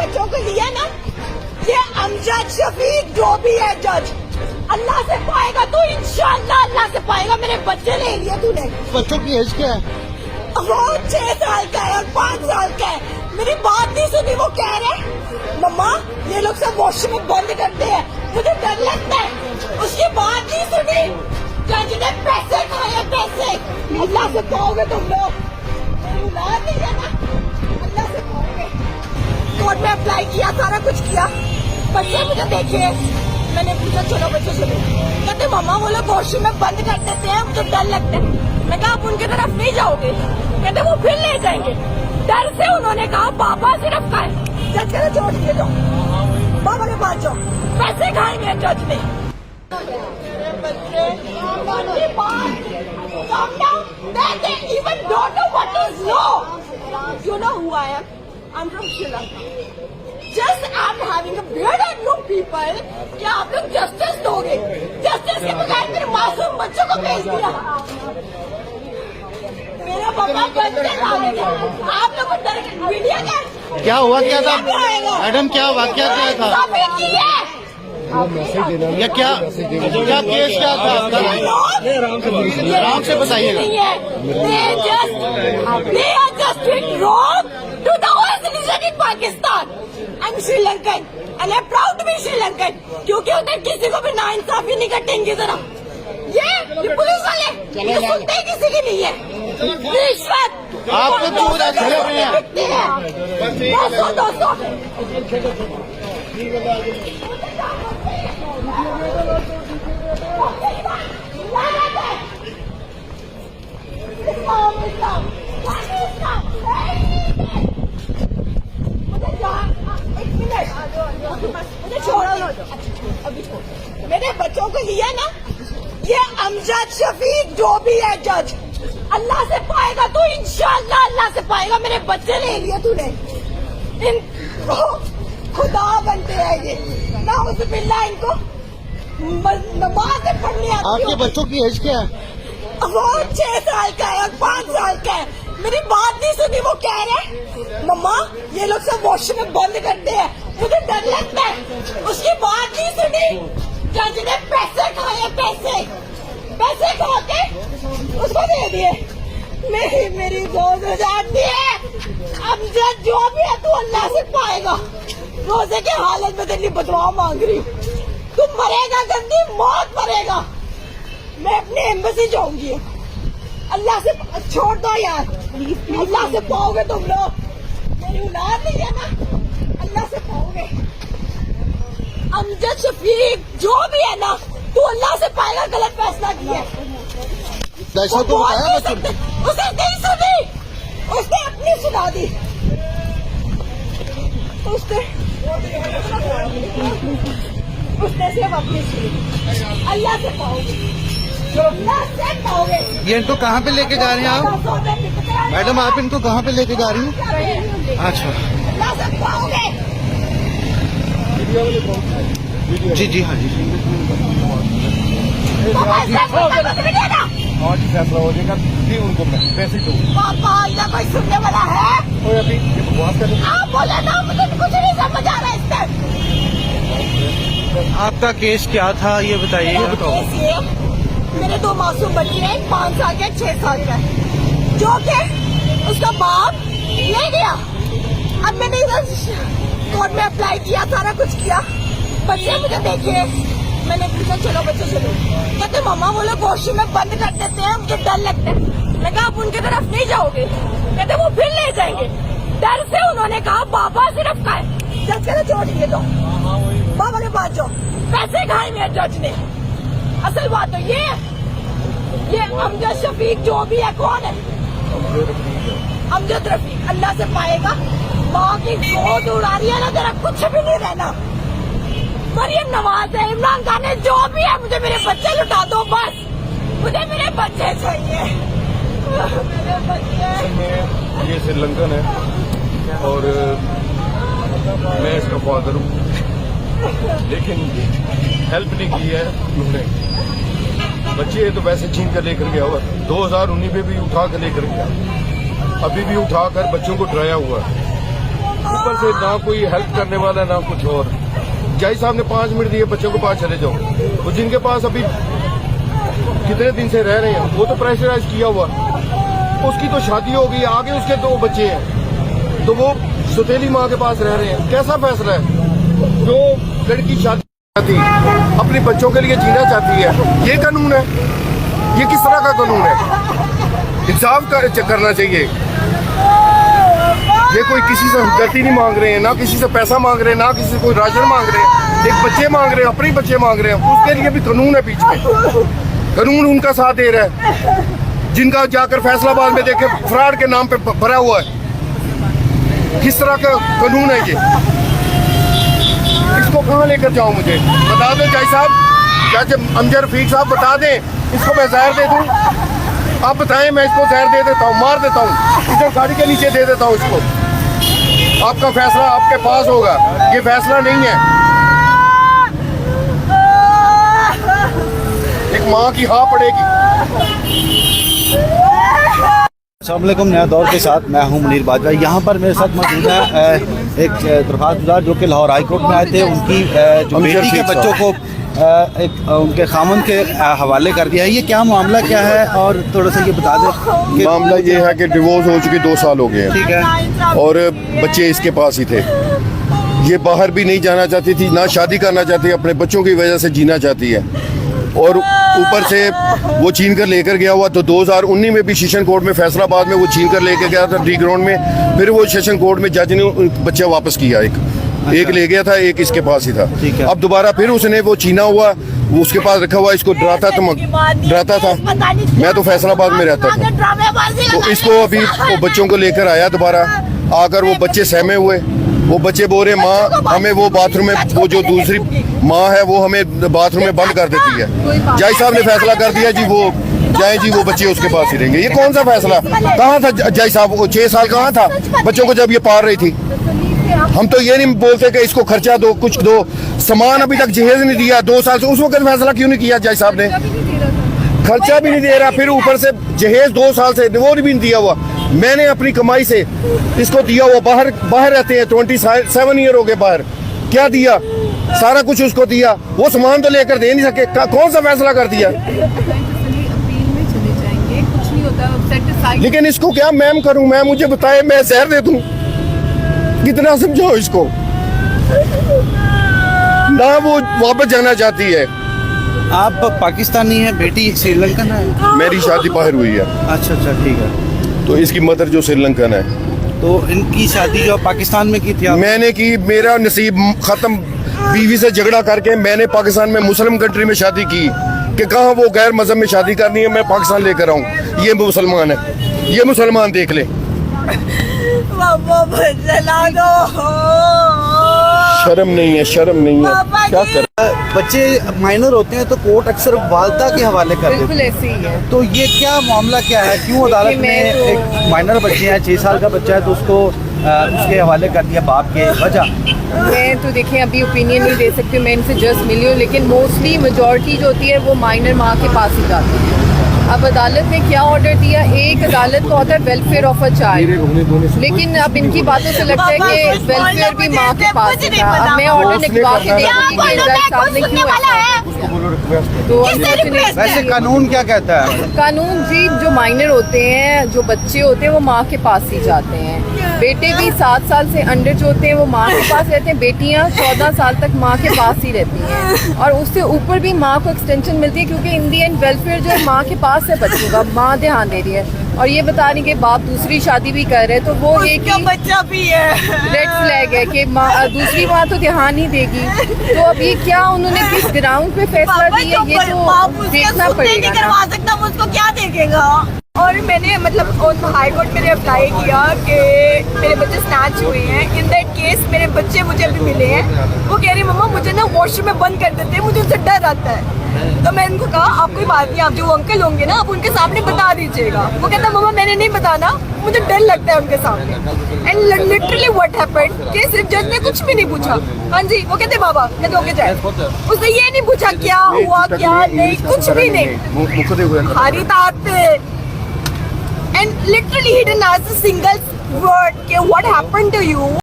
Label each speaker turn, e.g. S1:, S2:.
S1: बच्चों को लिया ना, ये अमजद शफीक जो भी है जज, अल्लाह से पाएगा तो इंशाअल्लाह अल्लाह से पाएगा। मेरे बच्चे ले लिए तूने।
S2: बच्चों की एज क्या है?
S1: वो 6 साल का है और 5 साल का है। मेरी बात नहीं सुनी, वो कह रहे मम्मा ये लोग सब वॉशरूम में बंद करते हैं, मुझे डर लगता है। उसकी बात नहीं सुनी, जज ने पैसे खाए, पैसे। अल्लाह से पाओगे तुम लोग, औलाद नहीं है ना, अल्लाह से पाओगे। कोर्ट में अप्लाई किया, सारा कुछ किया, बच्चे मुझे देखे। मैंने पूछा चलो बच्चे सुनो, कहते मम्मा वो लोग वॉशरूम में बंद कर देते हैं, मुझे डर लगता है। मैं कहा आप उनकी तरफ नहीं जाओगे, कहते वो फिर ले जाएंगे। डर से उन्होंने कहा पापा सिर्फ खाए। जज कहते छोड़ दिए जाओ, पापा के पास जाओ, पैसे खाएंगे जज ने। Even don't know what is law. You know who I am? I'm from Sri Lanka. Just I'm having a beard at you people. क्या आप लोग जस्टिस दोगे? जस्टिस के बगैर मेरे मासूम बच्चों को भेज दिया। मेरा पापा बच्चे लाए थे। आप लोग उधर मीडिया
S2: क्या हुआ क्या था मैडम, क्या वाकया क्या था? या क्या केस क्या था आपका? आराम से बताइएगा। I'm Sri Lankan and I'm proud to be Sri Lankan, क्योंकि उधर किसी को भी नाइंसाफी नहीं कटेंगे। जरा ये पुलिस वाले ये सुनते ही किसी की नहीं है। रिश्वत आपको क्यों खड़े हुए हैं?
S1: 200 मुझे छोड़ो ना, अभी छोड़ो। मेरे बच्चों को लिया ना, ये अमजद शफीक जो भी है जज, अल्लाह से पाएगा तो इंशाअल्लाह अल्लाह से पाएगा। मेरे बच्चे ले लिए तूने, इन खुदा बनते हैं ये ना, उज़बिल्लाह। इनको नमाज़ पढ़ने आती।
S2: आपके बच्चों की एज क्या है?
S1: वो 6 साल का है और 5 साल का है। मेरी बात नहीं सुनी, वो कह रहे मम्मा ये लोग सब वॉशरूम में बंद करते हैं, मुझे डर लगता है। उसकी बात नहीं सुनी, जज ने पैसे खाए, पैसे खा के उसको दे दिए। मेरी दोस्त हो जाती है। अब जज जो भी है तू अल्लाह से पाएगा। रोजे के हालत में तेरी बदुआ मांग रही हूँ, तू मरेगा, गंदी मौत मरेगा। मैं अपने एम्बेसी जाऊंगी। अल्लाह से छोड़ दो यार, अल्लाह से पाओगे तुम लोग। मेरी औलाद नहीं है ना, अल्लाह से पाओगे। अमजद शफीक जो भी है ना, तू अल्लाह से पाएगा। गलत फैसला किया,
S2: दहशत तो बताया बच्चों,
S1: उसने नहीं सुनी, उसने अपनी सुना दी। उसने सिर्फ अपनी सुनी। अल्लाह से पाओगे, अल्लाह से पाओगे।
S2: ये इनको कहाँ पे लेके जा रही हैं आप मैडम? आप इनको कहाँ पे लेके जा रही हैं? अच्छा,
S1: अल्लाह से पाओगे।
S2: जी जी हाँ जी।
S3: आज फैसला हो जाएगा, उनको पैसे दो।
S1: पापा इधर कोई सुनने वाला है?
S3: अभी बकवास कर
S1: आप बोले ना, मुझे कुछ नहीं समझ आ रहा है इससे।
S2: आपका केस क्या था ये बताइए।
S1: मेरे 2 मासूम बच्चे हैं, 5 साल का 6 साल का है, जो कि उसका बाप ले गया। अब मैंने इधर कोर्ट में अप्लाई किया, सारा कुछ किया, बच्चे मुझे देखे। मैंने पूछा चलो बच्चे सुनो, कहते मम्मा वो लोग वॉशरूम में बंद कर देते हैं, मुझे डर लगता है। मैं कहा आप उनकी तरफ नहीं जाओगे, कहते वो फिर ले जाएंगे। डर से उन्होंने कहा पापा सिर्फ खाए। जज कहते छोड़ दिए जाओ, पापा के पास जाओ, पैसे खाएंगे जज ने। असल बात तो ये अमजद शफीक जो भी है, कौन है? अमजद रफीक। अल्लाह से पाएगा। माँ की गोद उड़ा रही है ना, तेरा कुछ भी नहीं रहना। मरियम नवाज है, इमरान खान है, जो भी है, मुझे मेरे बच्चे लुटा दो बस। मुझे मेरे बच्चे चाहिए, मेरे बच्चे।
S3: ये श्रीलंकन है और मैं इसका फादर हूँ, लेकिन हेल्प नहीं की है उन्होंने। बच्चे तो वैसे छीन कर लेकर गया हुआ, 2019 में भी उठा कर लेकर गया, अभी भी उठा कर बच्चों को डराया हुआ है। ऊपर से ना कोई हेल्प करने वाला ना कुछ और। जज साहब ने 5 मिनट दिए, बच्चों के पास चले जाओ। तो जिनके पास अभी कितने दिन से रह रहे हैं वो तो प्रेशराइज किया हुआ, उसकी तो शादी हो गई, आगे उसके 2 बच्चे हैं, तो वो सौतेली माँ के पास रह रहे हैं। कैसा फैसला है? जो लड़की शादी चाहती अपने बच्चों के लिए जीना चाहती है, ये कानून है? ये किस तरह का कानून है? इंसाफ करना चाहिए। ये कोई किसी से हमदर्दी नहीं मांग रहे हैं, ना किसी से पैसा मांग रहे हैं, ना किसी से कोई राशन मांग रहे हैं। एक बच्चे मांग रहे हैं, अपने बच्चे मांग रहे हैं, उसके लिए भी कानून है बीच में। कानून उनका साथ दे रहा है जिनका जाकर फैसलाबाद में देखे फ्रॉड के नाम पे भरा हुआ है। किस तरह का कानून है ये? इसको कहाँ लेकर जाऊं? मुझे बता दो जज साहब, जज अमजद रफीक साहब बता दें, इसको मैं जहर दे दूं? आप बताएं, मैं इसको जहर दे देता हूँ, मार देता हूँ, इधर गाड़ी के नीचे दे देता हूँ इसको। आपका फैसला आपके पास होगा, ये फैसला नहीं है। एक माँ की हाँ पड़ेगी।
S4: अस्सलाम वालेकुम, नया दौर के साथ मैं हूं मुनीर बाजवा। यहाँ पर मेरे साथ मौजूद है एक दरख्वास्त गुजार जो कि लाहौर हाई कोर्ट में आए थे। उनकी जो बेटी के बच्चों को एक उनके खामन के हवाले कर दिया है। ये क्या मामला क्या है और थोड़ा सा ये बता दें कि
S3: मामला ये है कि डिवोर्स हो चुके 2 साल हो गए हैं,
S4: ठीक है,
S3: और बच्चे इसके पास ही थे। ये बाहर भी नहीं जाना चाहती थी, ना शादी करना चाहती, अपने बच्चों की वजह से जीना चाहती है। और ऊपर से वो छीन कर लेकर गया हुआ। तो 2019 में भी सेशन कोर्ट में फैसलाबाद में वो छीन कर लेकर गया था डी ग्राउंड में। फिर वो सेशन कोर्ट में जज ने बच्चा वापस किया, एक ले गया था, एक इसके पास ही था। अब दोबारा फिर उसने वो छीना हुआ, वो उसके पास रखा हुआ, इसको डराता था। मैं तो फैसलाबाद में रहता था, तो इसको अभी वो बच्चों को लेकर आया दोबारा। आकर वो बच्चे सहमे हुए, वो बच्चे बोल रहे माँ हमें वो बाथरूम में, वो जो दूसरी माँ है वो हमें बाथरूम में बंद कर देती है। जज साहब ने फैसला कर दिया जी वो जाए जी, वो बच्चे उसके पास ही रहेंगे। ये कौन सा फैसला? कहाँ था जज साहब? वो 6 साल कहाँ था बच्चों को जब ये पाल रही थी? हम तो ये नहीं बोलते कि इसको खर्चा दो, कुछ दो, सामान अभी तक जहेज नहीं दिया 2 साल से। उस वक्त फैसला क्यों नहीं किया जज साहब ने? खर्चा भी नहीं दे रहा, फिर ऊपर से जहेज 2 साल से वो भी नहीं दिया हुआ। मैंने अपनी कमाई से इसको दिया हुआ, बाहर रहते हैं, 27 ईयर हो गए बाहर। क्या दिया? सारा कुछ उसको दिया, वो सामान तो लेकर दे नहीं सके। कौन सा फैसला कर दिया? लेकिन इसको क्या मैम करूं मैं? मुझे बताए, मैं जहर दे दूं? कितना समझाओ इसको? ना वो वापस जाना चाहती है।
S4: आप पाकिस्तानी हैं, बेटी श्रीलंकन है?
S3: मेरी शादी बाहर हुई है।
S4: अच्छा, ठीक है।
S3: तो इसकी मदर जो श्रीलंकन है।
S4: तो इनकी शादी जो पाकिस्तान में की थी आप?
S3: मैंने की, मेरा नसीब खत्म। बीवी से झगड़ा करके मैंने पाकिस्तान में मुस्लिम कंट्री में शादी की कि कहाँ वो गैर मजहब में शादी करनी है, मैं पाकिस्तान लेकर आऊँ। ये मुसलमान है, ये मुसलमान देख ले। शर्म नहीं है, शर्म नहीं है, क्या कर?
S4: बच्चे माइनर होते हैं तो कोर्ट अक्सर वालदा के हवाले कर देते
S2: बिल्कुल ऐसे ही है।
S4: तो ये क्या मामला क्या है? क्यों अदालत में एक माइनर बच्चे हैं, 6 साल का बच्चा है, तो उसको उसके हवाले कर दिया बाप के? वजह
S2: मैं तो देखें अभी ओपिनियन नहीं दे सकती, मैं इनसे जस्ट मिली हूँ, लेकिन मोस्टली मेजॉरिटी जो होती है वो माइनर माँ के पास ही जाती है। अब अदालत ने क्या ऑर्डर दिया? एक अदालत का होता है वेलफेयर ऑफ अ चाइल्ड, लेकिन अब इनकी बातों से लगता है कि वेलफेयर भी माँ के पास ही था। अब मैं ऑर्डर निकलवा के देखूंगी कि जज साहब ने क्यों ऐसा। तो
S4: वैसे कानून क्या कहता है?
S2: कानून जी, जो माइनर होते हैं, जो बच्चे होते हैं वो माँ के पास ही जाते हैं। बेटे भी 7 साल से अंडर जो होते हैं वो माँ के पास रहते हैं। बेटियाँ 14 साल तक माँ के पास ही रहती हैं, और उससे ऊपर भी माँ को एक्सटेंशन मिलती है, क्योंकि इन दी एंड वेलफेयर जो है माँ के पास है बच्चों का। माँ ध्यान दे रही है, और ये बता रही कि बाप दूसरी शादी भी कर रहे हैं, तो वो एक ही
S1: बच्चा भी है,
S2: रेड फ्लैग है कि दूसरी माँ तो ध्यान ही देगी। तो अब ये क्या उन्होंने किस ग्राउंड पे फैसला दिया, ये तो देखना पड़ेगा ना।
S1: करवा सकता, उसको क्या देखेगा? और मैंने मतलब हाई कोर्ट में अप्लाई किया कि मेरे बच्चे स्नैच हुए हैं। इन दैट केस मेरे बच्चे मुझे अभी मिले हैं, वो कह रही मम्मा मुझे ना वॉशरूम में बंद कर देते हैं, मुझे उनसे डर आता है। तो मैं इनको कहा आप कोई बात नहीं, आप जो अंकल होंगे ना आप उनके सामने बता दीजिएगा। वो कहता मम्मा मैंने नहीं बताना, मुझे डर लगता है उनके सामने। एंड लिटरली व्हाट हैपेंड कि सिर्फ जज ने कुछ भी नहीं पूछा। हाँ जी, वो कहते बाबा मैं तो जाए, उसने ये नहीं पूछा क्या हुआ क्या नहीं, कुछ भी नहीं। हरी तात and literally he didn't ask a single word, what happened to you?